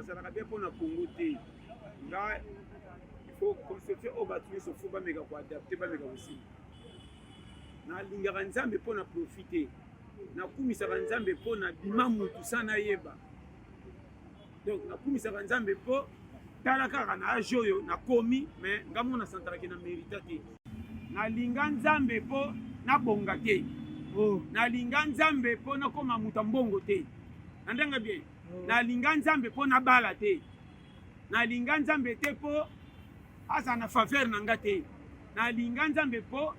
nazalaka bien mpona Congo te nga il faut conception oyo bato nyonso fo bameka koadapte bameka kosimba nalingaka nzambe mpona profite nakumisaka nzambe mpona bima mutu sa nayeba donc nakumisaka nzambe mpo tala kaka na age oyo nakomi me nga mo nasantalaki na mérita te nalinga nzambe mpo nabonga te nalinga nzambe mpo nakoma mutu mbongo te nandenge bien nalinga nzambe mpo nabala te nalinga nzambe te mpo aza na faveur na nga te nalinga nzambe mpo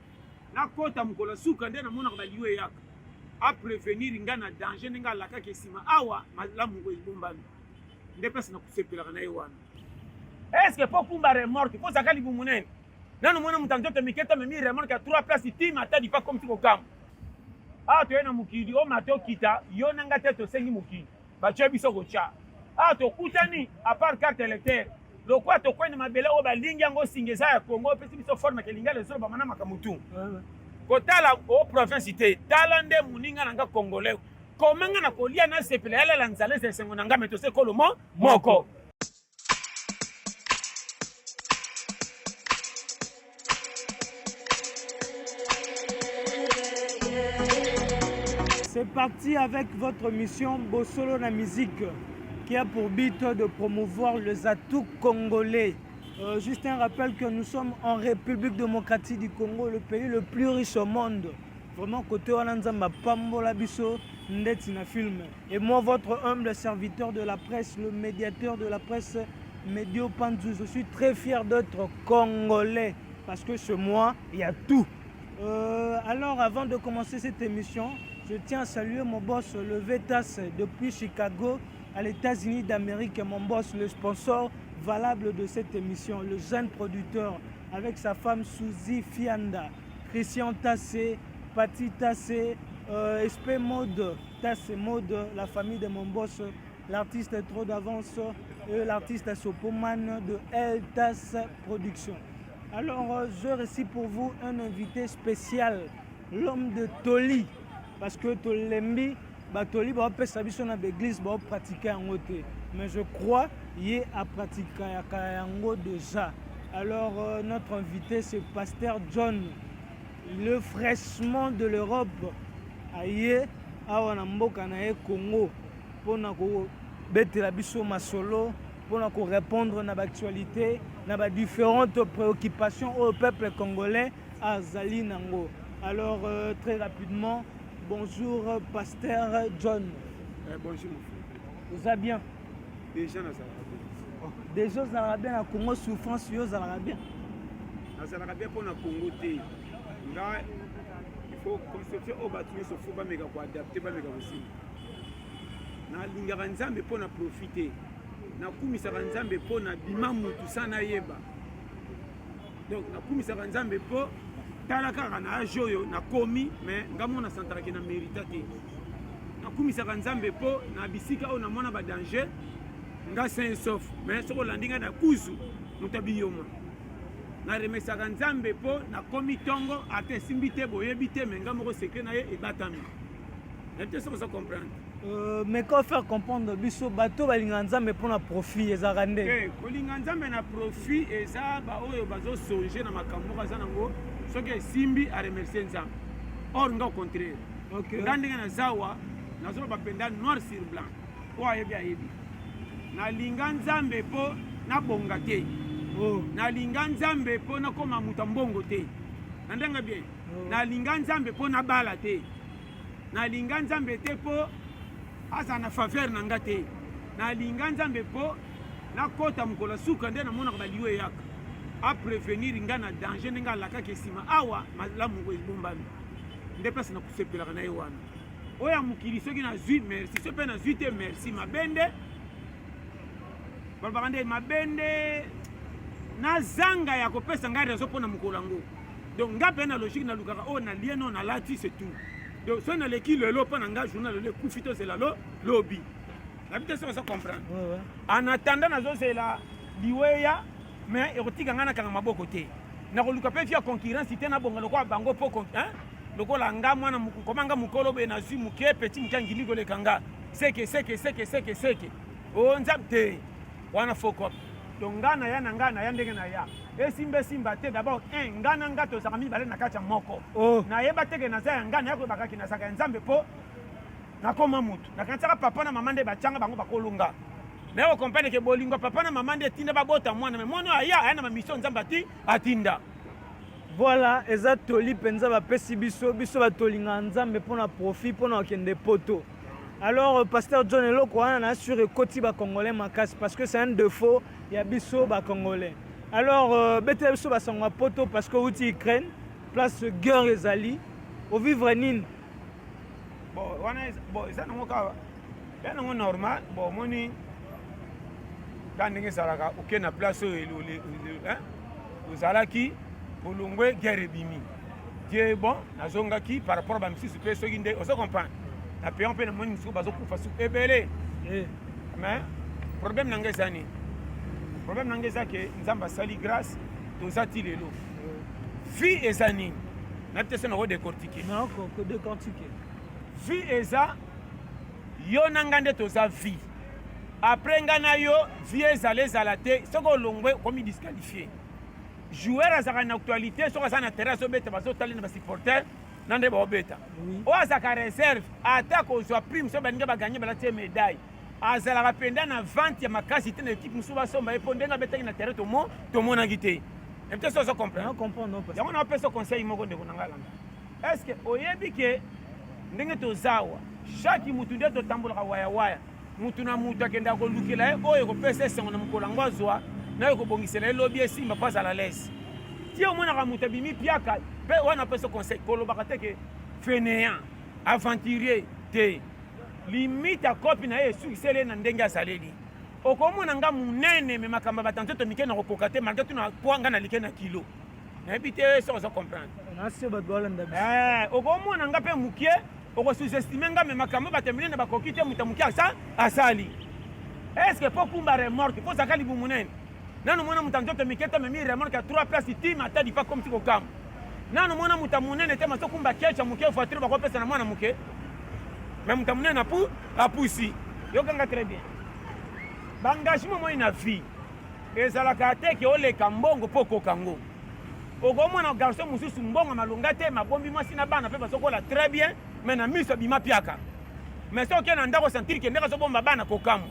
nakota mokolo suka nde namonaka baliwe yaka aprevenir nga na danger ndenge alakaki nsima awa malamu ngo ebombami nde mpasi nakusepelaka na ye wana eske mpo kumba remorke mpo zaka libumu nene nano mona moto nzoto miketa memi remorke ya 3 place tima ata dipa comme ti kokamba awa toye na mokili o mate okita yo na nga te tosengi mokili batye biso kotya awa tokutani apart carte électeur lokwa tokwende mabele oyo balingi yango osinga eza ya Congo opesi biso forme kelinga lesolo bamana makamutu kotala o province te tala nde moninga na nga congolais komanga na kolia na sepela yalela nzala eza esengo na nga me tose kolo moko C'est parti avec votre mission Bossolo la musique qui a pour but de promouvoir les atouts congolais. Juste un rappel que nous sommes en République démocratique du Congo, le pays le plus riche au monde. Vraiment, côté Olanzamba Pambola Bisso, Ndetina Film. Et moi, votre humble serviteur de la presse, le médiateur de la presse, Médio Panzou, je suis très fier d'être congolais parce que chez moi, il y a tout. Alors, avant de commencer cette émission, je tiens à saluer mon boss, le Vetas, depuis Chicago, à les États-Unis d'Amérique, mon boss, le sponsor valable de cette émission, le jeune producteur avec sa femme Suzy Fianda, Christian Tassé, Pati Tassé, SP Mode, Tassé Mode, la famille de mon boss, l'artiste Trop d'avance et l'artiste Sopoman de El Tas Production. Alors, je récite pour vous un invité spécial, l'homme de Toli, parce que Tolembi, Toli va faire biso na l'église va pratiquer en côté, mais je crois y a pratiquer en déjà. Alors notre invité c'est pasteur John, le fraîchement de l'Europe, aye awa na mboka na Congo pour na ko betela biso masolo pour na ko répondre na actualité na différentes préoccupations au peuple congolais azali nango. Alors très rapidement, bonjour, pasteur John. Bonjour, mon frère. Vous allez bien? Déjà, nous allons bien. Déjà, vous allez bien. Congo souffrance, vous allez bien. Nous allons bien pour le Congo. Là, il faut construire au bâtiment, il faut pas adapter, pas aussi. Na lingaka nzambe pour na profiter. Na kumisaka nzambe pour na bima mutu sana yeba. Donc na kumisaka nzambe pour tala kaka na age oyo nakomi me nga mo nasantalaki na mérita te nakumisaka nzambe mpo na bisika oyo namona badanger nga sain sauf me soko olandi nga na kuzu moto abiyoma naremesaka nzambe mpo nakomi ntongo ata esimbi te boyebi te me nga moko sekre na ye ebatami nayebi te soko oza comprendre. Mais comment faire comprendre biso bato balinga nzambe mpona profit ezalaka nde kolinga nzambe na profit eza baoyo bazosonge na makambo moko aza nango soki esimbi aremercie nzambe or nga au contraire nga ndenge nazawa nazoloba bapenda noir sur blanc oyo ayebi ayebi nalinga nzambe mpo nabonga te nalinga nzambe mpo nakoma mutu mbongo te na ndenge bien nalinga nzambe mpo nabala te nalinga nzambe te mpo aza na faveur na nga te nalinga nzambe mpo nakota mokolo suka nde namonaka baliwe yaka aprevenir nga na danger ndenge alakaki nsima awa malamu ngo ebombami nde mpasi nakusepelaka na ye wana oyo ya mokili soki nazwi merci so mpe nazwi te merci mabende balobaka nde mabende na zanga ya kopesa ngai rezo mpo na mokolo yango donc nga mpe na logique nalukaka oyo nalie no nalati c'est tout donc soki naleki lelo mpo na ngai journal lelo ekufi tozela lobi nabi te soki oza comprendre en attendant nazozela liweya mais erotika nga nakanga maboko te nakoluka mpe via concurrence te na bonga lokola bango mpo lokola nga mwana komanga mokolo boye nazwi moke peti moke angili koleka nga seke o nzambe te wana fokop donc nga na ya ndenge na ya esimba te d'abord nga na nga tozalaka mibale na kati ya moko nayeba teke naza ya nga naya koyebaka kinasaka ya nzambe mpo nakoma mutu nakanisaka papa na mama nde batianga bango bakolunga naye kokomprendre ke bolingo papa na mama nde etinda babota mwana me mwana aya na bamission nzambe atinda. Voilà, eza toli penza bapesi biso batolinga nzambe mpona profit mpona okende poto. Alors pasteur John eloko wana na sur ekoti ba congolais makasi parce que c'est un défaut ya biso ba congolais. Alors bete biso basangwa poto parce que outi Ukraine place guerre ezali au vivre nini. Bon eza nango ka ya nango normal bon moni quand ndenge ezalaka oke na place oyo ozalaki bolongwe guerre ebimi die bon nazongaki par rapport bamisusu mpe soki nde ozo comprendre na peyon mpe na moni misusu bazokufa suku ebele mais problème nange eza nini problème nange eza ke nzambe asali grâce toza ti lelo vie eza nini nayebi te so nako décortiquer vie eza yo na nga nde toza vie après nga na yo vie ezala te soki olongwe okomi disqualifié joueur azalaka na actualité soki aza na terrain azobeta bazotali na basupporter na nde baobeta oyo azalaka réserve ata kozwa prime so baninga baganye balatie médaille azalaka mpenza na vente ya makasi te na équipe mosusu basomba ye mpo ndenge abetaki na terrain tomonaki te epte so ozocomprendre yango na opesa conseil moko ndeko na ngai landa est ce que oyebi ke ndenge tozawa chaque mutu nde totambolaka wayawaya mutu na mutu akendaka kolukela ye oyo ekopesa esengo na mokolo yango azwa naye kobongisela ye lobi esimba mpo azala lese ti omonaka mutu abimi piaka mpe wana apesa conseil kolobaka te ke fainéant aventurier te limite akopi na ye esukiseli ye na ndenge azaleli okomona nga monene me makambo ya batanzoto mike na kokoka te malgré tuna poa nga nalike na kilo nayebi te so ozo comprendre okomona nga mpe mokie okosous-estime nga me makambo bato minene bakoki te moto moke asali estce po kumba remorke po zaka libu monene nano mona moto nzoto mike te memi remorke ya 3 place tima ata dipa comme ti kokamba nano mona moto monene te maso kumba kecha moke voiture bakopesa na mwana moke me moto monene apusi yokanga très bien baengagement moi na vie ezalaka te ke oleka mbongo mpo kokango okomona garçon mosusu mbongo malonga te mabombi mwasi na bana mpe bazokola très bien mais na miso abima piaka mais soki na ndako sentir ke ndenge azobomba bana kokamwa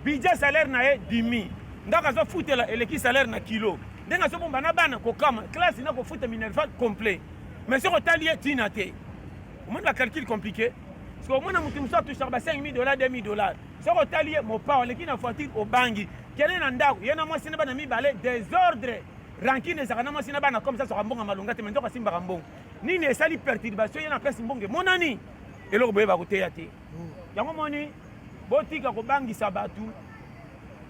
budget salaire na ye 10 000 ndako azofutela eleki salaire na kilo ndenge azobomba na bana kokamwa classe na kofuta minerval complet mais soki otali ye ntina te omoni bacalcule compliqué parce que omona motu mosusu atushaka ba 5 000 $, 2 000 $. soki otali ye mopa oleki na voiture obangi kende na ndako ye na mwasi na bana mibale désordre rankine ezalaka na mwasi na bana comme ça soka mbongo malonga te me nzoko asimbaka mbongo nini esali perturbation ye na place mbongo emonani eloko boyeba koteya te yango moni botika kobangisa bato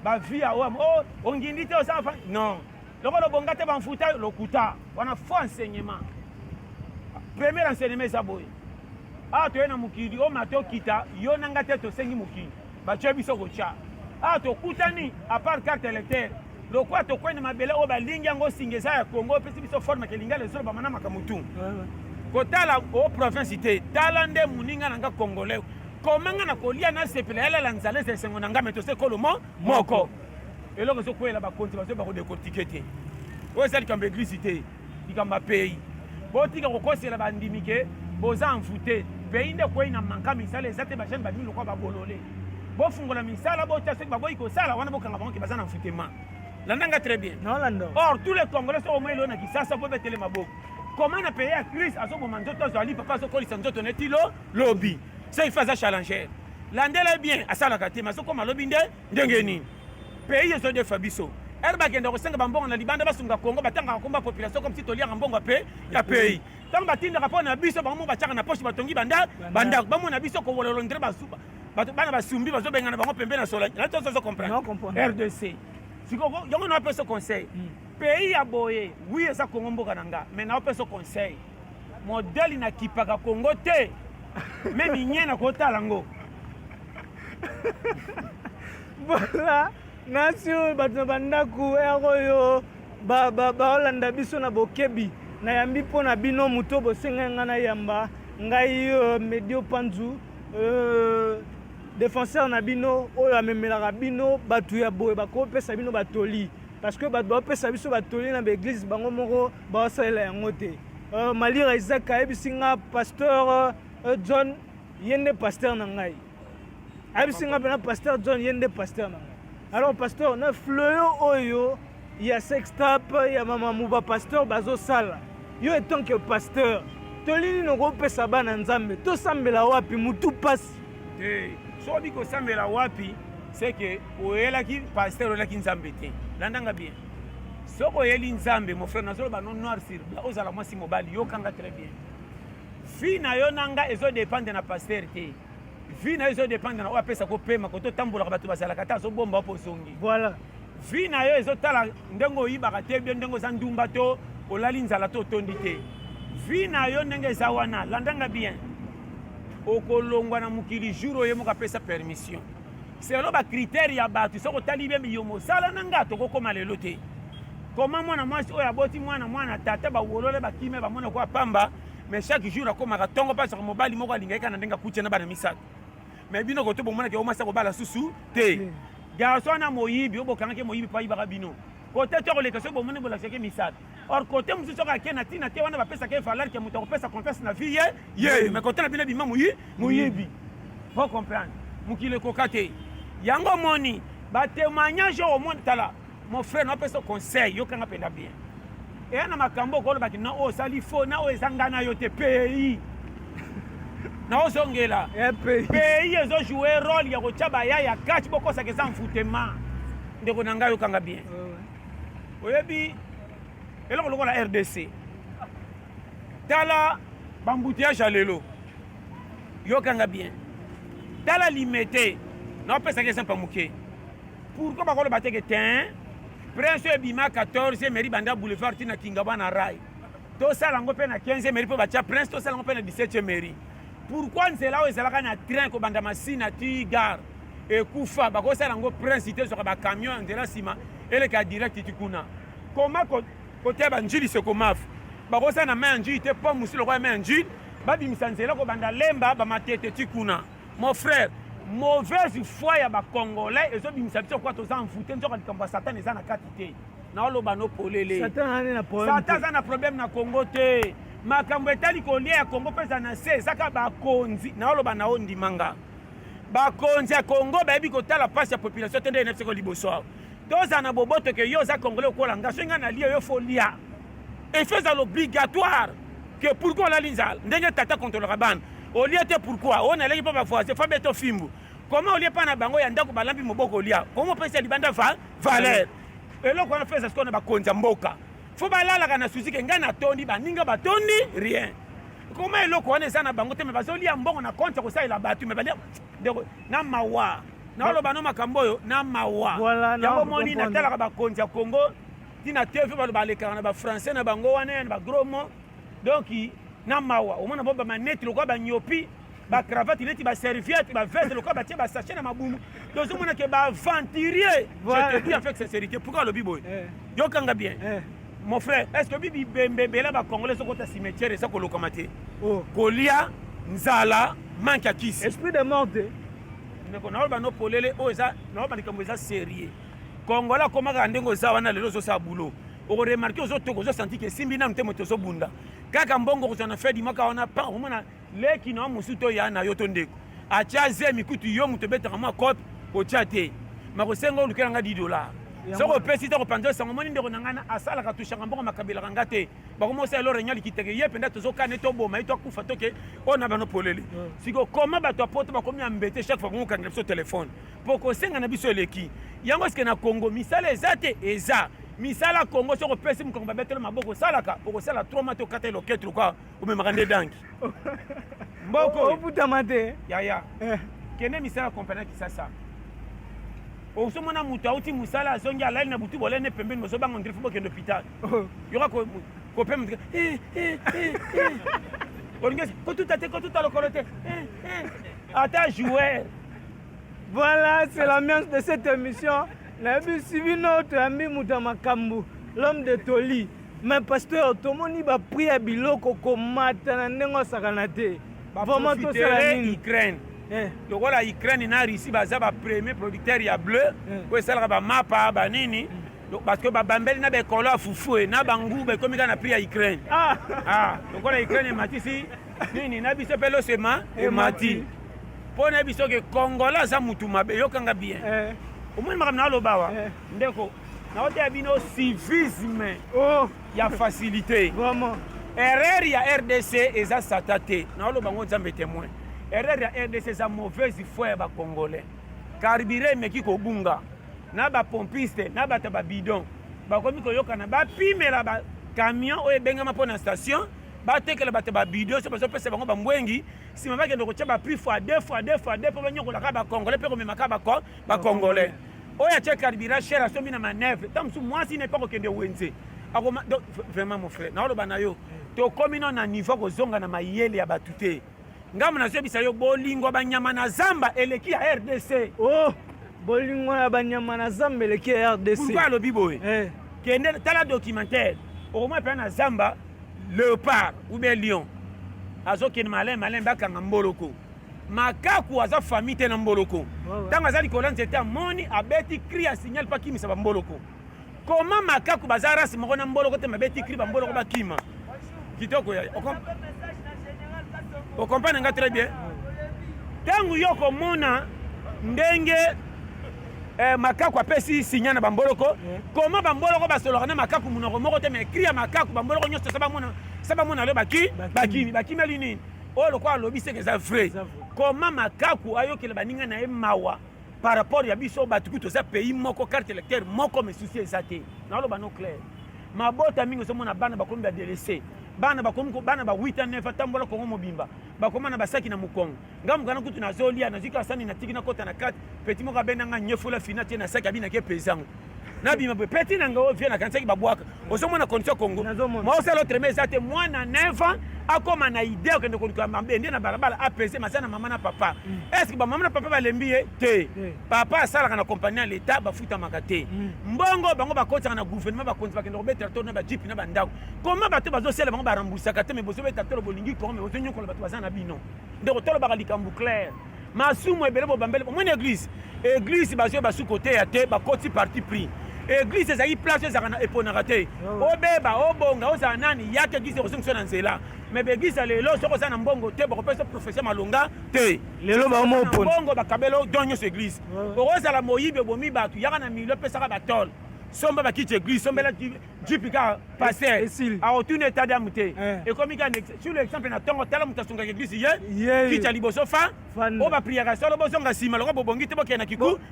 bavie awam ongindi te osala non loko lobonga te bamfuta lokuta wana faux enseignement premier enseignement eza boye awa toye na mokili o mate okita yo nanga te tosengi mokili batye biso kotya awa tokutani apart carte électeur lokwa tokwene mabele oyo balingi yango singa eza ya congo opesi biso forme kelinga lezolo bamana makamutu kotala o province te tala nde moninga na nga congolais komanga na kolia na sepela yalela nzala eza esengo na nga me tose kolo moko eloko ezokwela bakonzi bazoyeba kodekortike te oyo eza likambo eglise te likambo ya pays botika kokosela bandimi ke boza mfute pays nde kwei na manka misala eza te bajene babimi lokwa babolole bofungola misala botya soki baboyi kosala wana bokanga bango ke baza na mfutema landanga très bien or tous les congolais so omoi elo na kisasa po betele maboko comment na pays ya crise azoboma nzoto azwali papa azokolisa nzoto neti lobi so ifa aza challenger landela bien asalaka te mazokoma lobi ndenge nini pays ezodefa biso ere bakenda kosenga bambongo na libanda basunga kongo batangaka komba population comme si toliaka mbongo ya pays ntango batindaka mpo na biso bango mo batiaka na poche batongi bandako bamona biso kowololondre bana basumbi bazobengana bango pembe na sola natozozo comprendre RDC yango na opesa conseil pays ya boye wi eza kongo mboka na nga mais na opesa conseil modele na kipaka kongo te me minye na kotala ngo voilà nasi oyo bato na bandako ere oyo baolanda biso na bokebi nayambi mpo na bino moto bosengai ngai na yamba ngai Medio Panzu défenseur na bino oyo amemelaka bino bato ya boye bakopesa bino batoli parce que bato bapesa biso batoli na baeglise bango moko baosalela yango te malira Isaac ayebisi nga pasteur John ye nde pasteur na ngai ayebisi nga mpena pasteur John ye nde pasteur na ngai alors pasteur na fleur oyo ya sextap ya mama muba pasteur bazosala yo etant que pasteur tolini nokopesa bana nzambe tosambela wapi mutu pasi soki kosambela wapi c'est que oyelaki pasteur oyelaki nzambe te landanga bien soki oyeli nzambe mon frère nazoloba non noir sur blanc ozala mwasi mobali yokanga très bien vi na yo nanga ezodépendre na pasteur te vi na yo ezodépendre na oyo apesa kopema kototambolaka bato bazalaka te azobomba opo osongi voilà vi na yo ezotala ndenge oyibaka te bie ndenge oza ndumba to olali nzala to otondi te vi na yo ndenge eza wana landanga bien okolongwa na mokili jour oyo moko apesa permission selo bakritere ya bato soki otali bien yo mosala na nga tokokoma lelo te koma mwana mwasi oyo aboti mwana tata bawolole bakime bamona kwa pamba mais chaque jour akomaka ntongo mpasaka mobali moko alingaki na ndenge akutia na bana misato mais bino koto bomonaki omasa kobala susu te garçon na moyibi obokangaki moyibi mpo ayibaka bino kote to koleka soki bomoni bolakisaki misato or kote mosusu soki ake na ntina te wana bapesaki evaleur ke moto akopesa confiance na vie ye mais kote na bino bima moyibi po comprendre mokili ekoka te yango moni batémoignage oyo omoni tala mon frère naopesa conseil yokanga mpenza bien eya na makambo okolobaki na oyo osali fo na oyo ezanga na yo te pays naozongela pays ezojoue role ya kotia bayaya kati bokosaka eza mfutema ndeko na ngai yokanga bien oyebi eloko lokola RDC tala bambutillage ya lelo yokanga bien tala limete naopesaka eza mpa moke pourquoi bakoloba teke tin prince ebima 14 mairie banda boulevard tina kingaba na rai tosala yango mpe na 15 mairie mpo batia prince tosala yango mpe na 17 mairie pourquoi nzela oyo ezalaka na train kobanda masina ti gare ekufa bakosala yango prince te soka bacamion ya nzela nsima eleka direct ti kuna koma kotia banjili sekomafu bakosala na mai ya njili te mpo mosi lokola mai ya njili babimisa nzela kobanda lemba bamatete ti kuna mon frère mauvaise foi ya bacongolais ezobimisa biso kwa toza mfute nzoka likambo ya satan eza na kati te naoloba nopolele satan aza na problème na congo te makambo etali kolia ya congo mpe eza na se ezaka bakonzi naoloba na o ndimanga bakonzi ya congo bayebi kotala mpasi ya population te nde enefisi ko liboso awa toza na boboto ke yo oza congolais okola nga so ngai na lia yo fo lia efe ezala obligatoire ke pourkui olali nzala ndenge tata kontrolaka bana olia te pourquoi o naleki mpo bavoise fa beto fimbu koma olia mpa na bango ya ndako balambi moboko olia koma opesa libanda valeur eloko wana feza sikoyo na bakonzi ya mboka fo balalaka na susi ke ngai natondi baninga batondi rien koma eloko wana eza na bango te me bazolia mbongo na konte kosalela bato me balia na mawa naoloba no makambo oyo na mawa yango moni natalaka bakonzi ya congo tina tv balekaka na bafrançais na bango wana na bagros mo donc na mawa omona bo bamaneti lokola banyopi bacravate neti baserviete bavese lokola batie basache na mabumu tozomona ke baaventurier je te dis avec sincérité pourquoi alobi boye yokanga bien mon frère est ce que bibi bembebela bacongolais sokota cimetière eza kolokama te kolia nzala manque ya kisi esprit de mort te ndeko naoloba nopolele oyo eza naoloba likambo eza sérieux congolais akomaka ndenge oza wana lelo ozosala bulo okoremarke ozotoka ozosanti ke esimbi nanu te moto ozobunda kaka mbongo kozwa na fedi moko wana pa omona leki na wa mosu to ya na yo to ndeko atya zemi kutu yo moto obetaka mwa cope otya te makosenga olukela nga $10 soko opesi te kopanza osango moni ndeko na ngana asalaka tushaka mbongo makabelaka nga te bakoma osala elo reunion likiteke ye mpenza tozokane toboma ye toakufa toke oyo na bano polele siko koma bato apoto bakomi ya mbete chaque fois kongokangela biso telefone mpo kosenga na biso eleki yango sike na congo misala eza te eza misala congo soko opesi mokongo babetelo maboko osalaka okosala 3 mois te okata eloketre loka omemaka nde dangi mboko oputama te yaya kende misala kompani kisasa osomona moto auti mosala azongi alali na butu bolene pembeni bozobanga ndiri fo bokende hôpital yoka kopema olingi kotuta te kotuta lokolo te ata joueur. Voilà, c'est l'ambiance de cette émission. Nayebi bino toyambi muta makambu l'homme de Toli. Mais pasteur tomoni ba priya biloko komata na ndengo sakana te. Vraiment to sala nini Ukraine. lokola Ukraine na Russie baza ba premier producteur ya bleu ko esalaka ba mapa ba nini parce que ba bambeli na be kolo afufu na bangu be komika na prix ya Ukraine lokola Ukraine matisi nini na biso pelo sema mati pona biso ke Kongola za mutu mabe yokanga bien omoni makambo na lobawa ndeko na ote ya bino civisme ya facilité vraiment erreur ya RDC eza satate na oloba ngo nzambe témoin erreur ya RDC eza mauvaise foi ba congolais carburant meki ko bunga na ba pompiste na ba bidon ba komi ko yokana ba pimela ba camion o ebengama pona station ba tekela ba bidon so baso pesa bango ba mbwengi sima ba kendo ko tshaba prix fois deux fois po ba nyokola ka ba congolais pe ko memaka ba congolais oya tche carburant cher a somi na manœuvre tamsu moi si n'est pas ko kende wenze akoma vraiment mon frère na oloba na yo to komino na niveau ko zonga na mayele ya batute ngamu na sebisa yo bolingo banyama na zamba eleki ya RDC bolingo na banyama na zamba eleki ya RDC pourquoi lo biboy kende tala documentaire au moins pe na zamba léopard ou bien lion azo ken malin bakanga mboloko makaku aza famille te na mboloko tanga za likola nzete moni abeti cri a signal pa kimisa ba mboloko comment makaku baza race moko na mboloko te mabeti cri ba mboloko bakima kitoko ya o comprendre nga très bien tangu yoko mona ndenge makaku apesi sinya na bamboloko comment bamboloko basoloka na makaku munoko moko te mais cria makaku bamboloko nyoso saba mona le bakimeli nini o lokwa alobi seke za vrai comment makaku ayokela baninga na ye mawa par rapport ya biso batuku toza pays moko carte électeur moko me souci ezate na loba no clair mabota mingi so mona bana bakomi ba DLC bana bakomi bana ba 8 ans 9 tambola ko mobimba bakoma na basaki na mukongo ngamu kana kutu na zolia na zika sani na tiki na kota na 4 petit moka benanga nyefula finate na saki abina ke pezango na bima petit na ngo vient na kansaki babwaka oso mona condition Congo moi c'est l'autre mais zate moi na 9 ans akoma na idée ko ndeko ko mambende na balabala apese masana mama na papa est-ce que ba mama na papa ba lembiye te papa sala kana compagnie l'état ba futa makate mbongo bango ba kotsa na gouvernement ba konti ba kendo betera to na ba jeep na ba ndako comment ba to bazo sela bango ba rembourser kate mais bozo beta to bolingi ko mais ozo nyoko ba to bazana bino ndeko to ba likambu clair masumu ebele bo bambele mo na église bazo ba sous côté ya te ba koti parti pris église ezali place ezaka eponaka te obeba obonga oza nani yake église ekosungisa na nzela mais baéglise lelo soki oza na mbongo te bakopesa professeur malonga te lelo mbongo bakabelo don nyonso église okozala moyibi obomi bato yaka na milio opesaka batole somba bakiti église sombela jipika paster aotuna état d'âme te ekomi ka sur l'exemple na ntongo tala moto asungaka église ye kiti ya liboso fa o bapriaka solo bozonga nsima longo bobongi te bokende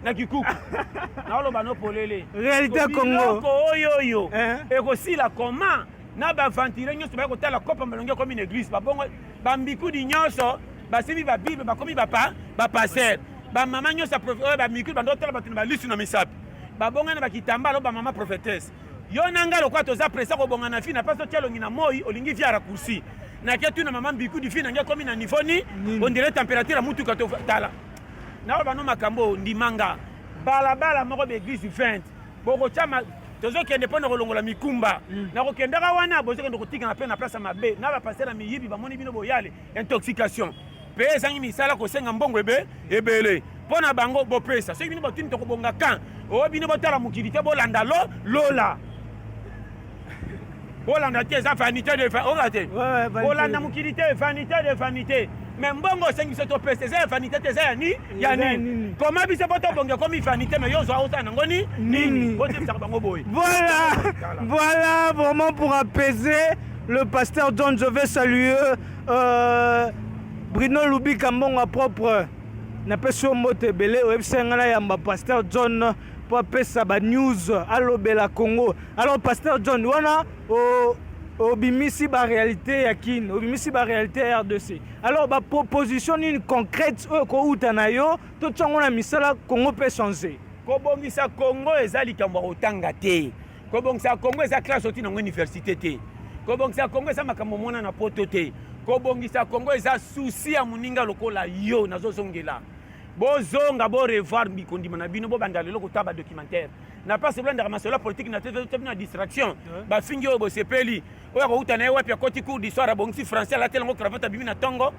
na kikuku naoloba no polele réalité Congo oyo ekosila comment na baventire nyonso baya kotala kopa malongi ekomi na église babongo bambikudi nyonso basimbi babible bakomi bapaster bamama nyonso bamikudi bandotala bato na balisu na misapi babonga na bakitamba alo bamama prophétesse yo nanga lokwa toza presa kobonga na fi na paso tialongi na moi olingi via raccourci na ke tu na mama mbikudi fi nange komi na niveau ni on dirait température mutuka to tala na bano makambo ndimanga balabala moko be église 20 boko chama tozo kende pona kolongola mikumba na kokendaka wana bozo kende kotika na pe na place mabe na ba passer na miyibi bamoni bino boyale intoxication pe zangi misala ko senga mbongo ebele pona bango bopesa soki bino botini to kobonga kan o bino botala mukili te bolanda lola bolanda te za vanité de vanité bolanda mukili te vanité mais mbongo sengi soto pesa za vanité te za ya nini comment biso boto bonga comme vanité mais yozo auta nango nini bote bisa bango boy voilà vraiment pour apaiser le pasteur John. Je vais saluer Bruno Lubi Kambonga propre na peso mote belé oyebisanga yamba pasteur John pour apesa ba news alobela Congo. Alors pasteur John wana obimisi ba réalité ya kin obimisi ba réalité RDC. Alors ba proposition une concrète ko utana yo to tsango na misala Congo peut changer. Ko bongisa Congo ezali kamba otanga te. Ko bongisa Congo eza classe oti na université te. Ko bongisa Congo eza makambo mona na poto te. Ko bongisa Congo eza souci ya muninga lokola yo nazozongela. Bozonga bo revoir bikondima na bino bo bandala loko taba documentaire na pas blanc de masolo politique na tete na distraction ba fingi o bo sepeli o ya ko utana wapi ya koti cours d'histoire abongisi français la telango cravate bimi na tongo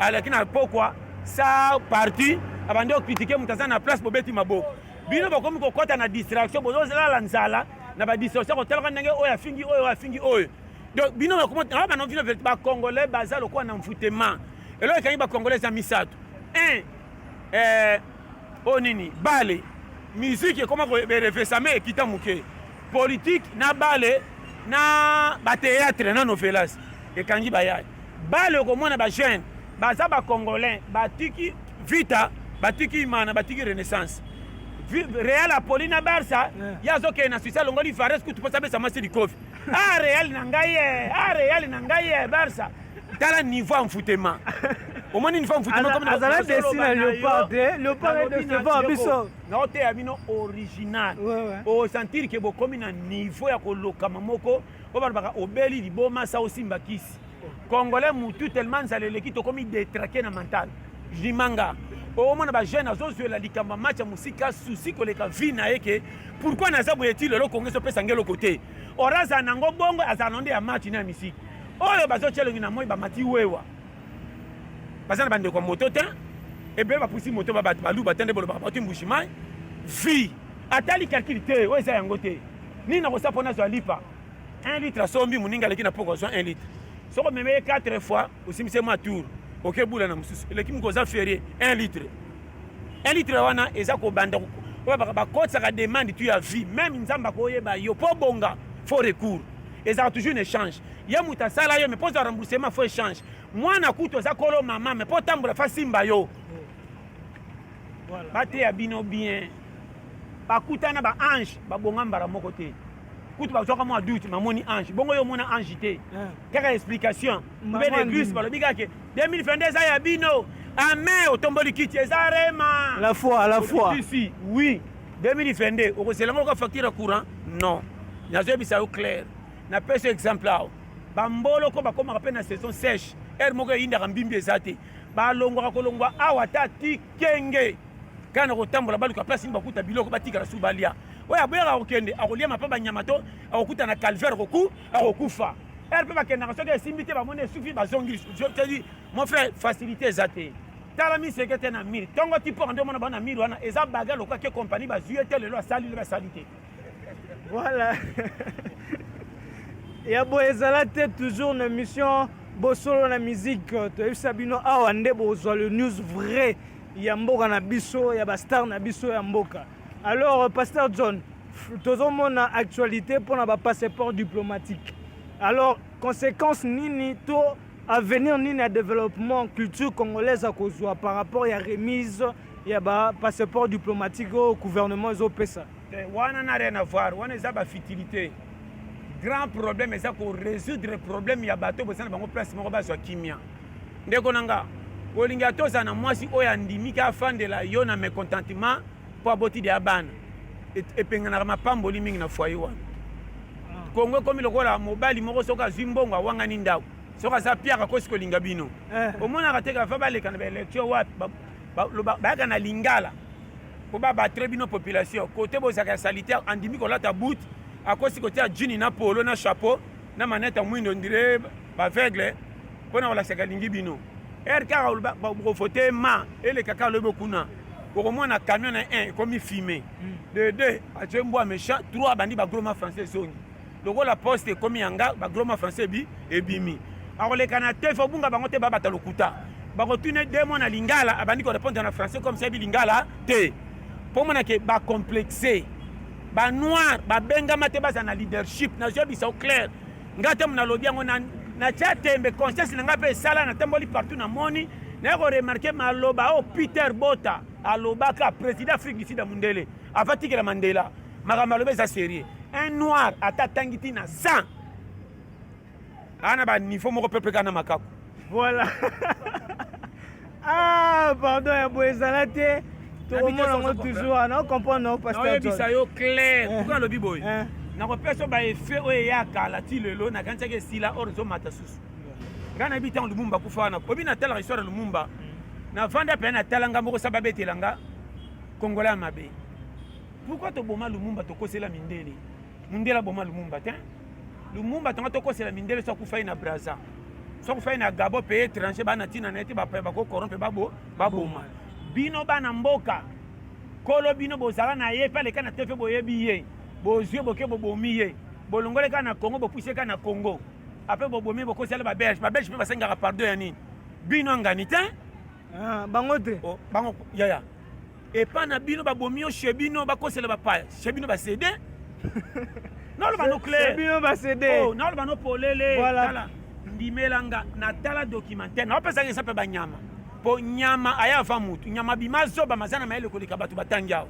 alakina pourquoi sa parti abandi okritike moto aza na place bobeti maboko bino bakomi kokɔta na distraction bozozala nzala na badistraction kotalaka ndenge oyo afingi oyo donc bino bano vino bacongolais baza lokola na mfutema eloko ekangi bacongolais eza misato oyo nini bale musique ekoma berefesame ekita moke politique na bale na bateatre na novelas ekangi bayai bale okomona bajeune baza bacongolais batiki vita batiki imana batiki renaissance Real Apoli na Barça yazokende na Suisse alongoli Fares kutu posa besa masi likofi Real na ngai Barça tala niveau mfutema omoni niveau mfutema comme azala desina Léopard est décevant biso na ote ya bino original o sentir que bokomi na niveau ya kolokama moko obalobaka obeli liboma sa osimba kisi congolais mutu tellement nzaleleki tokomi détraqué na mental jimanga omona bajeune azozwela likambo match ya mosika susi koleka vi na ye ke pourquoi naza boye ti lelo kongo ezopesa nge eloko te oraza nango bongo azala na nde ya match na ya misiki oyo bazotia elongi na moi bamati wewa baza na bandeko ya moto te ebe bapusi moto babato baluba te nde bolobaka bati mbushimai vi atali calcule te oyo eza yango te nini nakosa mpo nazwa lipa 1 litre asombi moninga aleki na poko azwa 1 litre soko omeme ye 4 fois osimbise mwa tour okebula na mosusu eleki mokoza ferie 1 litre 1 litre wana eza kobanda bakotisaka demande tu ya vie même nzambe akoyeba yo mpo bonga faux recours ezalaka toujours une échange ye moto asala yo mais mpo za remboursement faux échange mwana kutu aza kolo mama mais mpo tambola fa simba yo bateya bino bien bakutana baange babonga mbala moko te kutu bazwaka mwa doute mamoni ange bongo yo mona ange te kaka explication mbe l'église balobi kaka 2022 eza ya bino amen otomboli kiti eza rema la foi ici oui 2022 okoselango ka facture ya courant non nazoyebisa yo clair na pesa exemple awo bamboloko bakomaka mpe na saison sèche ere moko eyindaka mbimbi eza te balongwaka kolongwa awa ta ti kenge kana kotambola baluka place nini bakuta biloko batikala su balia oyo aboyaka kokende akolia mapa banyama to akokuta na calvaire akokufa ere mpe bakendaka soki esimbi te bamoni esufi bazongi tedi mon frère facilité eza te tala miseke te na mire ntongo ti mpo nde omona bao na mire wana eza baga lokola ke compagnie bazwi te lelo asali le basali te voilà ya boye ezala te toujours na mission bosolo na musique toyebisa bino awa nde bozwa le news vrai ya mboka na biso ya bastar na biso ya mboka. Alors pasteur John tozomona actualité mpona bapasseport diplomatique, alors conséquence nini to avenir nini ya développement culture congolaise akozwa par rapport ya remise ya bapasseport diplomatique au gouvernement ezopesa? Wana na rien à voir, wana eza bafutilité. Grand problème eza ko résoudre problème ya bato bosana bango place moko bazwa kimia ndeko nanga olingi atoza na mwasi oyo andimika afandela yo na mécontentement po aboti de abana epenganaka mapamboli mingi na foyer wana kongo ekomi lokola mobali moko soki azwi mbongo awangani ndako soki aza piaka kosi kolinga bino omonaka te kafa baleka na baélection wapi bayaka na lingala po babatre bino population kote bozaka ya salitaire andimi kolata buti akosi kotia jini na polo na chapeau na manette mwindo ndire baveugle mpona kolasaka lingi bino ere kaka bokofote ma eleka kaka lobi okuna okomona camion na 1 ekomi filme de 2 atie mbwa méchant 3 abandi bagroma français ezongi lokola poste ekomi yanga bagroma français ebimi akoleka na te fo bunga bango te babata lokuta bakotune 2 mois na lingala abandi korépondre na français comme ça bilingala te mpo monake bacomplexe banoir babengama te baza na leadership nazobisa au clair nga te munalobi yango na tia tembe conscience na nga mpe esala na temboli partout na moni naye koremarke maloba o Peter Bota alobaka président Afrique du Sud ya mundele afatikela Mandela makambo aloba eza sérieux un noir ata tangi ti na 100 ana baniveau moko pepe kaka na makako voilà ah pardon ya boye ezala te tokomonango toujours na ocomprendre no pasteur John oyebisa yo clair pourquoi alobi boye nakopesa baefe oyo eyaka ala ti lelo nakanisaki esila or ezomata susu ngai nayebi ntango lumumba akufa wana obi natalaka histoire ya lumumba navanda mpe natala nga moko sa babetelanga kongola ya mabe pourquoi toboma lumumba tokosela mindele mundele aboma lumumba te lumumba tonga tokosela mindele so akufa ye na braza soki fai na Gabon pays étranger bana tina na ete bako corrompe baboma bino bana mboka kolo bino bozala na ye pa leka na tefe boyebi ye bozwi boke bobomi ye bolongoleka na Congo bopuseka na Congo après bobomi bokosala babelge mpe basengaka pardon ya nini bino ngani te bango te bango yaya epa na bino babomi yo chez bino bakosela bapaya chez bino basede naloba no clair bino basede naloba no polele voilà ndimelanga na tala documentaire naopesaka esa mpe banyama po nyama aya ava mutu nyama bima zoba mazana mayele koleka bato batangi awo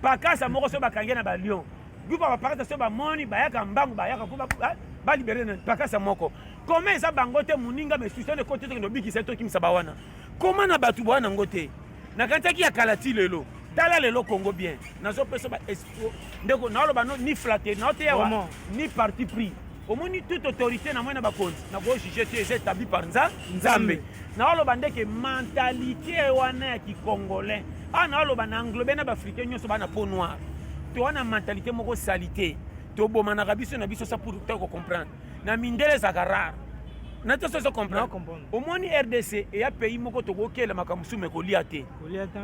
pakasa moko so bakange na balion gupa bapakasa so bamoni bayaka mbangu bayaka po balibere na pakasa moko koma eza bango te moninga mesusion ekote tokende obikisa tokimisa bawana koma na bato bawana ngo te nakantaki ya kala ti lelo tala lelo Congo bien nazopesa ndeko naoloba ni flatter naoteyawa ni parti pris omoni toute autorité na mwana bakonzi nakojuge te eza établi par nzambe naoloba ndeke mentalité wana ya kikongolais naoloba na englobe na baafricain nyonso bana peau noire towana mentalité moko sali te tobomanaka biso na biso sa pour te kocomprendre na mindele ezalaka rare na te soso comprendre omoni RDC eya pays moko tokokela makambo sumu ekolia te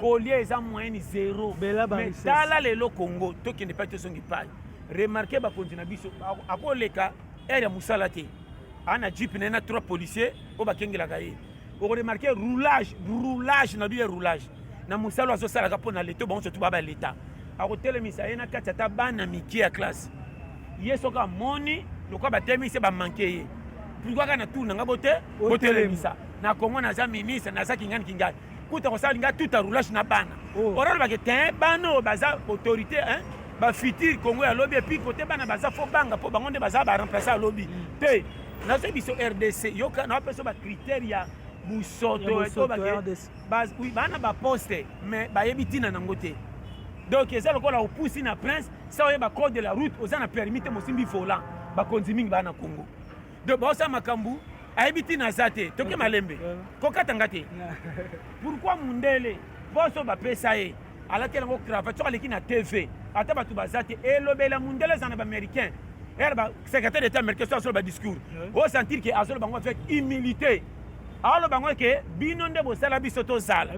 kolia eza moyenne zéro mais tala lelo Congo tokende pa tosongi pai remarke bakonzi na biso akoleka ere ya mosala te ana jipe na ye na 3 policier oyo bakengelaka ye okoremarke roulage na biye roulage na mosala azosalaka mpo na leta bango sotu baba leta akotelemisa ye na kati ata bana mike ya classe ye soki amoni lokwa batelemisi bamanke ye pourkui kaka na tour nanga botelemisa na Congo naza ministre naza kingani kuta kosala linga tuta roulage na bana oralobake te bana oyo baza autorité bafutur Congo ya lobi epuis kote bana baza fo banga mpo bango nde baza baremplace ya lobi te nazo biso RDC yoka na wapeso bacritère ya busoto bana baposte mais bayebi ntina nango te donc eza lokola opusi na prince sa oyeba code de la route oza na permis te mosimbi volant bakonzi mingi bana Congo donc baosala makambo ayebi ntina aza te toke malembe kokatanga te pourquoi mundele poso bapesa ye alaki yango cravate soki aleki na TV ata bato baza te elobela mundele eza na baaméricain ere basecrétaire d'état américain so azoloba discours osentir ke azoloba bango avec humilité aoloba bango ke bino nde bosala biso tozala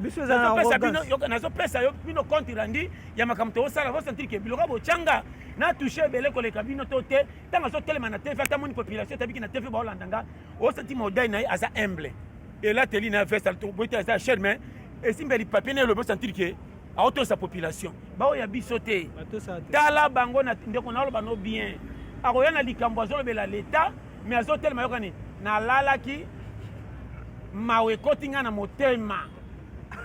nazopesa yo bino compte randi ya makambo toosala osentir ke biloko botyanga na touche ebele koleka bino to te ntango azotelema na TV ata moni population etabiki na TV baolandanga osenti modai na ye aza humble elateli na veste boite aza cher mais esimbeli papier na elobi osentir ke aotosa population baoya biso te tala bango na ndeko naoloba no bien akoya na likambo azolobela leta mais azotelema yokani nalalaki mawe ekoti nga na motema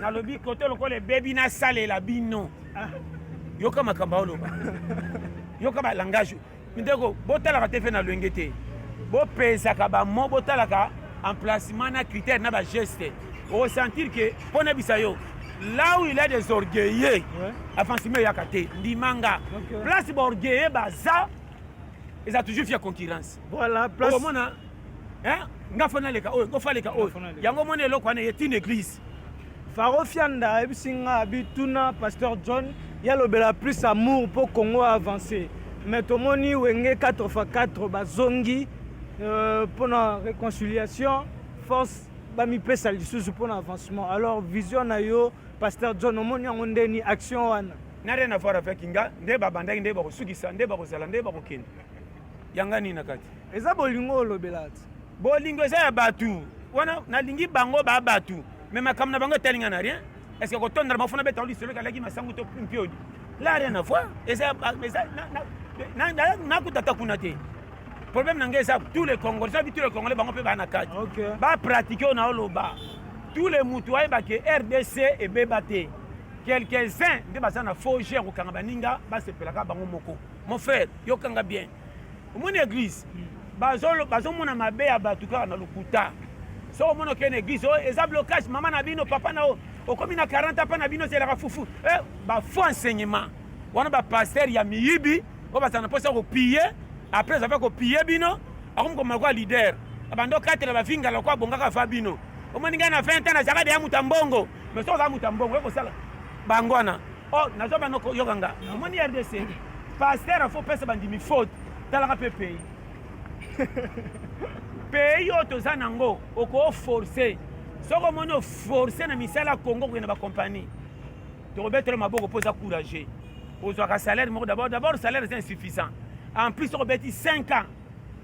nalobi kote lokola ebebi nasalela bino yoka makambo aoloba yoka balangage ndeko botalaka te fe na lwenge te bopesaka bamo botalaka emplacement na critère na bageste osentir ke mpo na bisa yo là où il a des orgueilleux avancement yaka te ndimanga place baorgueilleux baza eza toujours fait concurrence voilà place omona nga fana leka oyo ngo faleka oyo yango mona eloko wana est une église Faro Fianda ebisinga bituna pasteur John yalobela plus amour pour Congo avancer mais tomoni wenge 4x4 bazongi pour la réconciliation force bamipesa lisusu pour l'avancement alors vision na yo pasteur John omoni yango ndeni action wana na rien à voir avec nga nde babandaki nde bakosukisa nde bakozala nde bakokende yanga nini na kati eza bolingo olobela ti bolingo eza ya batu wana nalingi bango ba batu mais makambo na bango etalinga na rien est-ce que kotondela mafuna beta olisolo kalaki masango to mpiodi la rien à voir eza nakutata kuna te problème nanga eza tous les Congolais ça tous les Congolais bango mpe bana kati ba pratiquer on a oloba tous les mutu ayeba ke RDC ebeba te quelques-uns nde baza na faux gère kokanga baninga basepelaka bango moko mon frère yokanga bien omoni église bazomona mabe ya bato kaka na lokuta so omona okende église oyo eza blocage mama na bino papa na oyo okomi na 40 apa na bino zelaka fufu bafaux enseignement wana bapaster ya miyibi oyo bazala na mposa kopie après aza kopie bino akomi komaka leader abando 4 bafinga lokwa bongaka fa bino omoni ngai na 20 ans nazalaka deya muta mbongo mais so oza muta mbongo ekosala bango wana nazoba yokanga omoni RDC paster afo pesa bandimi faute talaka mpe pays pays oyo toza nango okoforce soki omoni oforce na misala ya congo kokende bacompagnie tokobetere maboko mpo oza courage ozwaka salaire moko d'abord salaire eza insuffisant en plus soki obeti 5 ans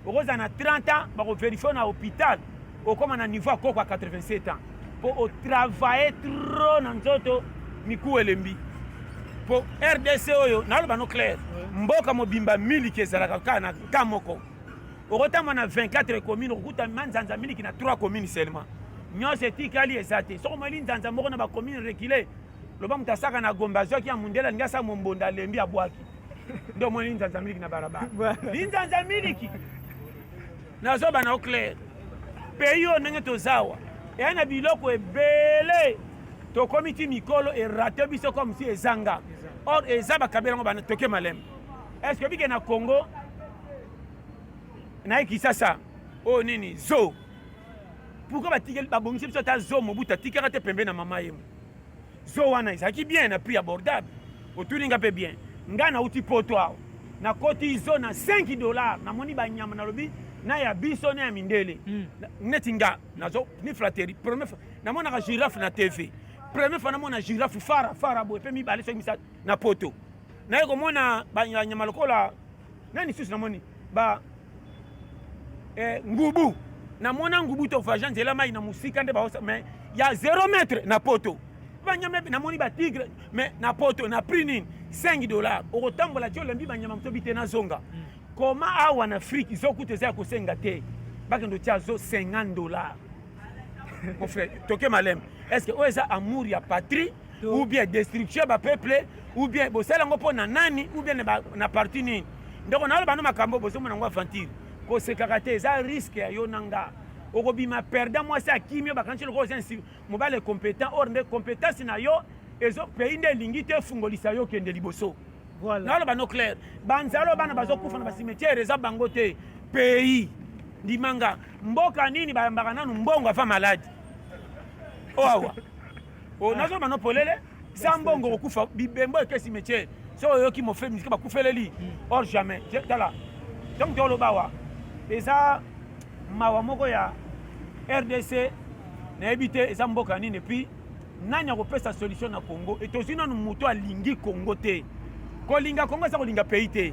okozala na 30 ans bakoverifie na hôpital okóma na niveau akoko ya 87 ans mpo otravaille trop na nzoto miku elembi mpo rdc oyo naloba no clair mboka mobimba miliki ezalaka kaka na ka moko okotambwa na 24 commune okokuta manzanza miliki na 3 communes seulement nyonso etikali eza te soki omoi linzanza moko na bacommune rekile loba moto asaka na gombe azwaki ya mundela alingi asala mombonda alembi abwaki nde omoi linzanza miliki na barabara linzanza miliki nazoba na oclair pays oyo ndenge tozawa eya na biloko ebele tokomi ti mikolo erate biso comme si ezanga or eza bakabela ngo bana toke maleme est ce que bike na congo na kisasa oyo nini zo pourquoi batikeli babongisi biso ata zo mobutu atikaka te pembe na mama yemo zo wana ezalaki bien na prix abordable otuninga mpe bien ngai nauti poto awa nakoti zo na $5 namoni banyama nalobi na ya biso na ya mindele neti nga nazo ni flatterie première fois namonaka girafe na tv première fois namona girafe fara boye mpe mibale soki misatu na poto naye komona banyama lokola nani susu namoni ngubu namona ngubu tovaja nzela mai na musika nde baosa mais ya 0 mètre na poto banyama namoni batigre mais na poto na prix nini $5 okotambola ti olembi banyama motobi te na zonga koma awa na afrique izokuta eza ya kosenga te bakendo tia zo $50 mon frère toke maleme est ce que oyo eza amour ya patrie ou bien destruction ya bapeuple ou bien bosala yango mpo na nani ou bien na parti nini ndeko naloba no makambo bozomona yango aventure kosekaka te eza risque ya yo na nga okobima perdant mwasi akimi yo bakanisi lokola oza mobale compétent or nde compétence na yo ezo pays nde elingi te efungolisa yo okende liboso naloba no clair banzala oyo bana bazokufa na basimetiere eza bango te pays ndimanga mboka nini bayambaka nanu mbongo afa maladi oawa nazoloba no polele sa mbongo kokufa bibembo eke simetiere so oyoki mofre misike bakufeleli or jamais tala donc toloba awa eza mawa moko ya rdc nayebi te eza mboka nini epuis nani akopesa solution na congo etozwi nanu moto alingi congo te kolinga congo eza kolinga pays te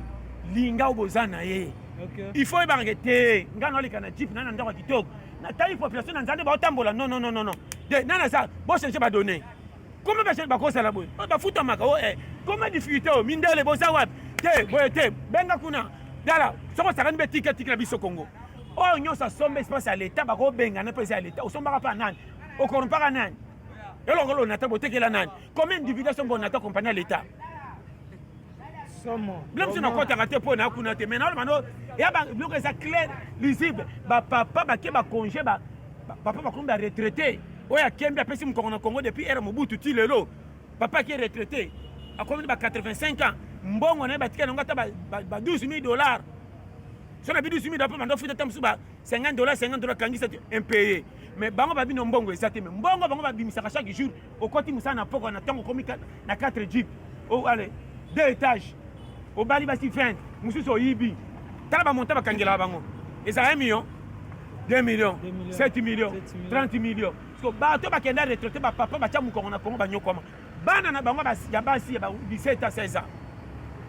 linga oyo boza na ye il faut ebangake te ngai naoleka na jip nani na ndako ya kitoko natali population na nzande baotambola non de nani aza bochange badonne kome bachange bakosala boye bafutamaka kome difficulté oyo mindele boza wapi te boye te benga kuna dala soko osakani mpe tikela biso congo oyo nyonso asomba espace ya leta bakobengana mpe eza ya leta osombaka mpa nani okorompaka nani elongolo nata botekela nani combien d'individu sombo nata compagnie ya leta bila biso nakotaka te mpo nakuna te mais naolobano eya biloko eza clair lisible bapapa bake bacongé papa bakomi baretraité oyo akembi apesi mokongo na congo depuis ere mobutu ti lelo papa aki retraité akomi ba 85 ans mbongo na ye batika nango ata ba $12,000 so na bi $12,000 mpe bando futa ta mosusu ba $50 kangisa te impayé mais bango babino mbongo eza te mais mbongo bango babimisaka chaque jour okoti mosala na poko na ntango okomi na 4 jeep ale 2 étages obali basi 20 mosusu oyibi tala bamonta bakangelaka bango ezala 1 million 2 millions 7 millions 30 millions parce que bato bakenda retraité bapapa batya mokongo na kongo banyokwama bana na bango ya basi ya 17 à 16 ans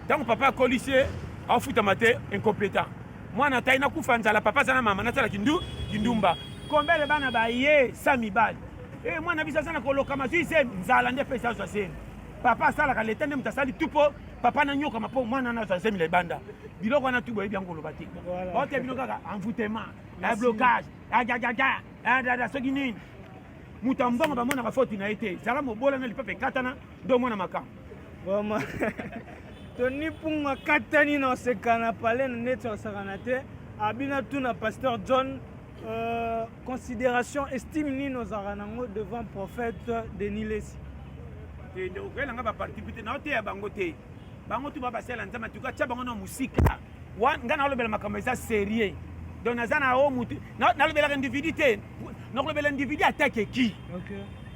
ntango papa akolisi ye aofutama te incompétent mwana tai nakufa nzala papa aza na mama nasala kindumba kombele bana baye sa mibali mwana biso aza na kolokama zwi se nzala nde pesa azwa seni papa asalaka leta nde moto asali tu mpo papa nanyokama mpo mwana nazwa semila ebanda biloko wana tu boyebi yango oloba te baote bino kaka envoûtement blocage dada soki nini moto ambongo bamonaka foti na ye te zala mobola na lipape ekatana ndo omona makambo toni mpunga katani na osekana pale na neti osakana te abina tuna pasteur John considération estime nini ozalaka nango devant prophète Denis Lesi nde okoyelanga baparticipe na oteya bango te bango tu babasala nzambe tuka tia bango na musika ngai naolobela makambo eza sérieux donc naza na o mutu nalobelaka individu te nakolobela individu atake ki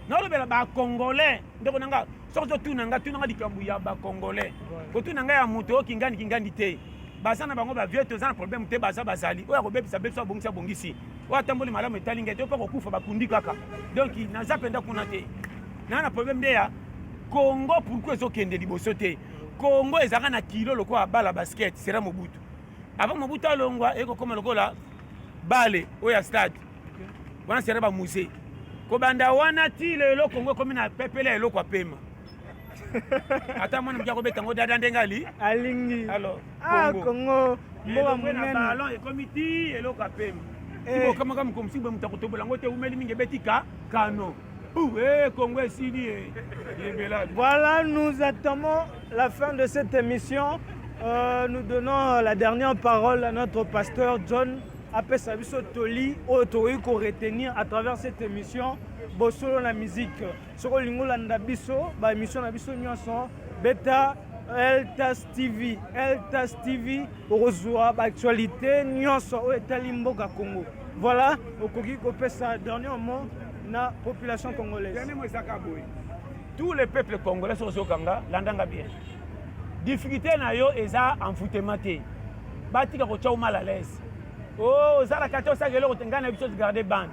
naolobela bacongolais ndeko nanga soki ozotuna nga tunanga likambo ya bacongolais kotuna ngai ya moto okingandi te baza na bango bavieux toza na problème te baza bazali oyo akobebisa bebiso abongisi abongisi oyo atamboli malamu etali ngai te mpe kokufa bakundi kaka donc naza mpenza kuna te naa na problème nde ya Congo pourquoi ezokende liboso te Congo ezalaka na kilo lokola bala basket sera Mobutu avant Mobutu alongwa ekokoma lokola bale oyo ya stade wana sera bamusée kobanda wana ti lelo Congo ekomi na pepele ya eloko apema ata mwana moki akobeta ngo dada ndenge ali alingi alors Congo mboka monene ballon ekomi ti eloko apema ibokamaka mokomisi bwe moto akotobola yango te umeli mingi ebeti kano Congo esili ebeladi. Voilà, nous attendons la fin de cette émission. Nous donnons la dernière parole à notre pasteur John Apé Sabiso Toli autorisé qu'on retenir à travers cette émission Bosolo la musique. Sur le lingo landabiso, ba émission nabiso nyonso beta Eltas TV reçoit actualité nyonso o etali mboka Congo. Voilà, okoki ko pesa dernier mot na population congolaise. Tous les peuples congolais sont au Kanga, landanga bien. Difficulté na yo eza envoûtement te. Batika ko tchao mal à l'aise. Oh, zala kato sagelo tengana biso garder bande.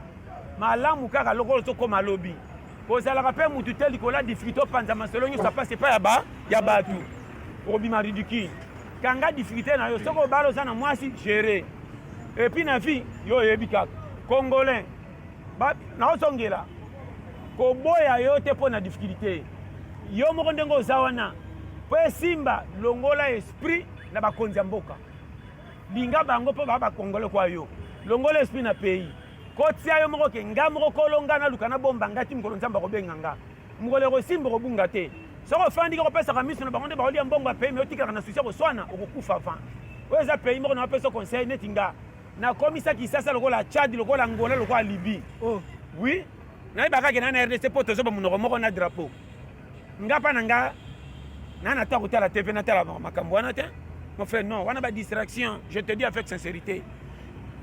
Malamu kaka lokolo to koma lobby. Ko zala ka pe mutu tel ko la difficulté panza masolo nyo ça passe pas ya batu. Obi maridiki. Kanga difficulté na yo soko balo za na mwasi gérer. Et puis na vie yo yebika congolais naosongela koboya yo te mpo na difficulté yo moko ndenge oza wana mpo esimba longola esprit na bakonzi ya mboka linga bango mpo baa bakongole kwa yo longola esprit na pays kotia yo moko ke nga moko kolonga naluka nabomba nga ti mokolo nzambe akobenga nga mokolo ekosimba okobunga te soko ofandiki okopesaka miso na bango nde bakolia mbongo ya pays me otikaka na susi ya koswana okokufa avant oyo eza pays moko na bapesa conseil neti nga nakomisa Kisasa lokola Tchad lokola Angola lokola Libye. Oh oui, nayebaka ke na RDC po tozoba monoko moko na drapeau. Nga pa nanga na ta kotala TV na tala makambo wana te. Mon frère non, wana ba distraction, je te dis avec sincérité.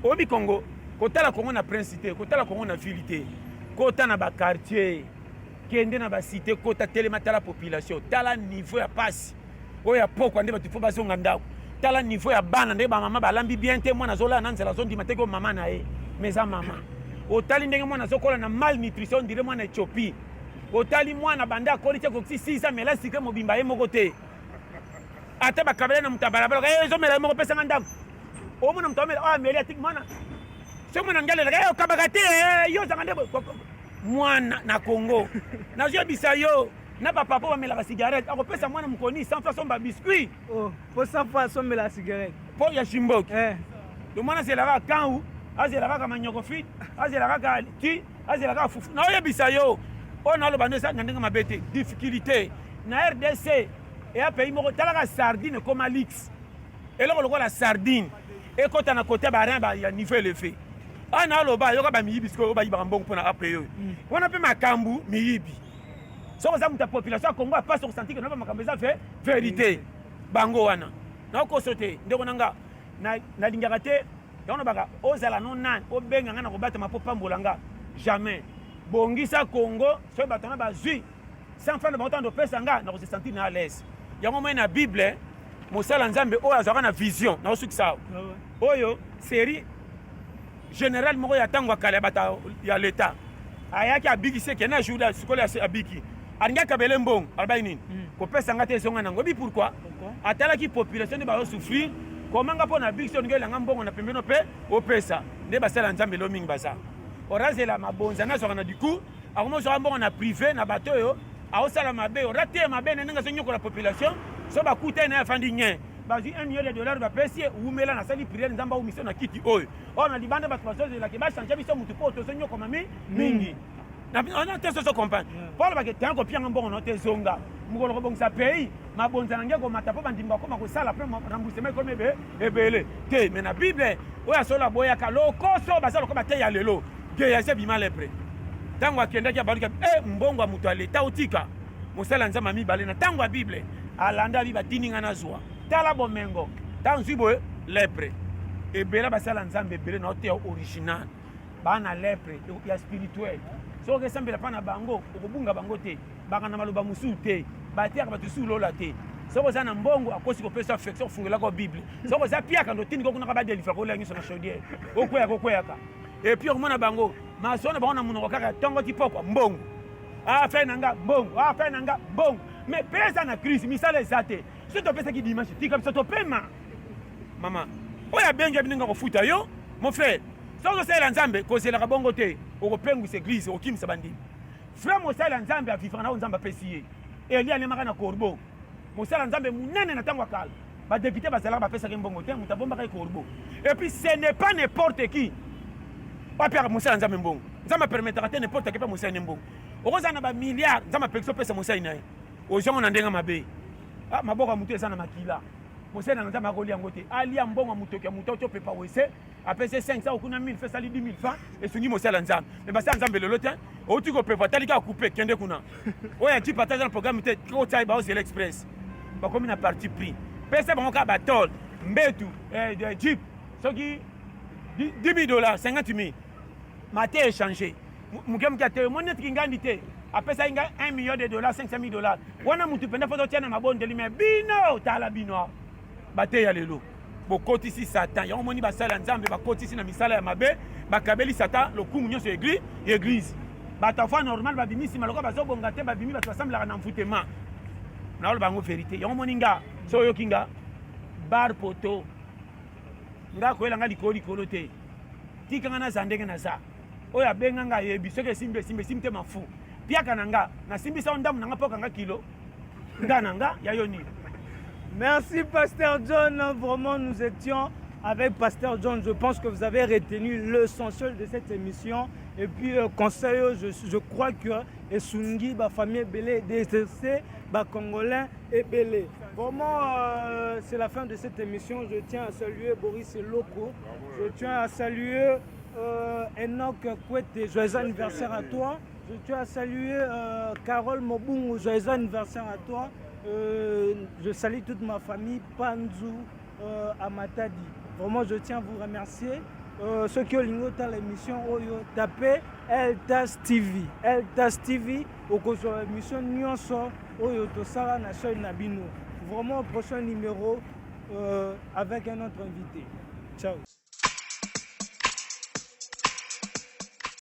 Obi Congo, kotala Congo na principauté, kotala Congo na vilité, kota na ba quartier, kende na ba cité, kota télémata la population, tala niveau ya passe. Oya poko ande ba tu fo bazonga ndako. Tala niveau ya bana ndenge ba mama balambi bien te mwana zola na nzela zondi mateko mama na ye meza mama otali ndenge mwana zokola na malnutrition dire mwana Ethiopie otali mwana banda akoli te koksi 6 mela sikre mobimba ye moko te ata bakabela na mutabalabala ezo mela moko pesa ndako omona mtamela meli atik mwana so mwana ngalela kabaka te yo zanga ndebo mwana na Congo na jo bisa yo na papa po bamelaka cigarette akopesa mwana mokoni 100 fois somba biscuit po 100 fois sombela cigarette po ya shimboki le mwana azelaka kangu azelaka ka manyoko fit azelaka ka ti azelaka fufu na oyebisa yo oyo naloba nde eza na ndenge mabe te difficulté na RDC eya pays moko talaka sardine ekoma lix eloko lokola sardine ekota na kote barin ya niveau élevé oyo naloba yoka bamiyibi sikoyo oyo bayibaka mbongo mpona ape oyo wana mpe makambu miyibi soko za muta population ya Congo apasi kosentir ke na bamakambo eza vérité bango wana naokoso te ndeko nanga nalingaka te yango baka ozala no nani obenga nga na kobatama mpo pambola nga jamais bongisa Congo soki bato na bazwi sans fin de montant opesa nga na kosesentir na à l'aise yango moi na bible mosala nzambe oyo azwaka na vision naosukisa awa oyo série général moko ya ntango ya kala ya bato ya leta ayaki abikisi eke na jour sikolo abiki alingi akabele mbongo alobai nini kopesa nga te ezonga nango ebi pourquoi atalaki population nde bazosouffrir komanga mpo na bikisi olingi elanga mbongo na pembeni mpe opesa nde basala nzambe elo mingi baza orazela mabonza nazwaka na diku akomozwaka mbongo na privé na bato oyo aosala mabe orate mabe na ndenge azonyokola population so bakuta na afandi nye bazwi 1 million de dollars bapesi umela nasali priere nzambe aumission na kiti oyo oyo na libanda bato bazozelaki bachange biso mutu mpo tozonyokoma mingi na te soso comprendre polo bake te kopianga mbongo no te zonga mokolo kobongisa pays mabonza na nge komata mpo bandimba bakoma kosala mpe remboursement ekomi ebele te me na bible oyo asola boyaka lokoso baza lokoba te ya lelo ge yase bima lepre ntango akendaki abaluki mbongo ya moto ya leta otika mosala nzambe ya mibale na ntango ya bible alanda bi batininga na zwa tala bomengo ntango zwi boye lepre ebele basala nzambe ebele na ote ya original bana lepre ya spirituel soki esambela mpa na bango okobunga bango te baka na maloba mosusu te batiaka bato susu lola te soko oza na mbongo akosi kopesa affection ofungelaka bible soko oza piaka ndotindi kokunaka badelifra kolia nyonso na chaudiere okweyaka et puis okomona bango maso na bango na monoko kaka ntongo ti pokwa mbongo afai na nga mbongo afai na nga mbongo mais pesa na crise misala eza te so topesaki dimanche tika biso topema mama oyo abengi bininga kofuta yo mon frère soki osalela nzambe kozelaka bongo te okopengwisa église okimisa bandimi frère mosala nzambe avivra nao nzambe apesi ye eli alemaka na corbeau mosala nzambe munene na ntango akala badepute bazalaka bapesaki mbongo te moto abombaka ye corbeau et puis ce n'est pas n'importe qui apiaka mosala nzambe mbongo nzambe apermetaka te n'importe qui mpe mosala ne mbongo okozala na bamilliard nzambe apekisi opesa mosali na ye ozongo na ndenge mabe maboko ya motu eza na makila mosali na nzambe akolia yango te alia mbongo ya motoki ya moto opepa wese apesi 500 okuna 1000 fe esali 10 000 francs esungi mosala nzambe me basala nzambe lelo te outi kopepa talika akupe kende kuna oyo aji partage na programme te otai baozela express bakomi na parti pris pesa bango kaka batol mbetu jeep soki 10 000 dollars 50 000 mate échangé muke muke ate monetiki ngandi te apesaki nga 1 million de dollars 500 000 dollars wana mutu mpenza fo totia na mabondeli me bino tala bino bateya lelo bokotisi satan yango moni basala nzambe bakotisi na misala ya mabe bakabeli satan lokumu nyonso église bato afoi normal babimisi maloka bazobonga te babimi bato basamblaka na mfutema naoloba yango vérité yango moni nga so oyoki nga bar poto nga koyela nga likolo te tikanga naza ndenge naza oyo abenga nga ayebi soki esimbi te mafu piaka na nga nasimbisa o ndamu na nga mpoka nga kilo nga na nga ya yo nini. Merci Pasteur John, vraiment nous étions avec Pasteur John. Je pense que vous avez retenu l'essentiel de cette émission. Et puis conseil, je crois que Esungi, ma famille Belé, DSC, ma Congolais et Belé. Vraiment, c'est la fin de cette émission. Je tiens à saluer Boris Loko. Je tiens à saluer Enoch Kwete. Joyeux anniversaire à toi. Je tiens à saluer Carole Mobungu. Joyeux anniversaire à toi. Je salue toute ma famille, Panzu, Amatadi. Vraiment, je tiens à vous remercier. Ceux qui ont l'émission, l'émission, tapez Eltas TV. Eltas TV, au cours de l'émission, nous sommes au Sara Nation Nabino. Vraiment, au prochain numéro avec un autre invité. Ciao.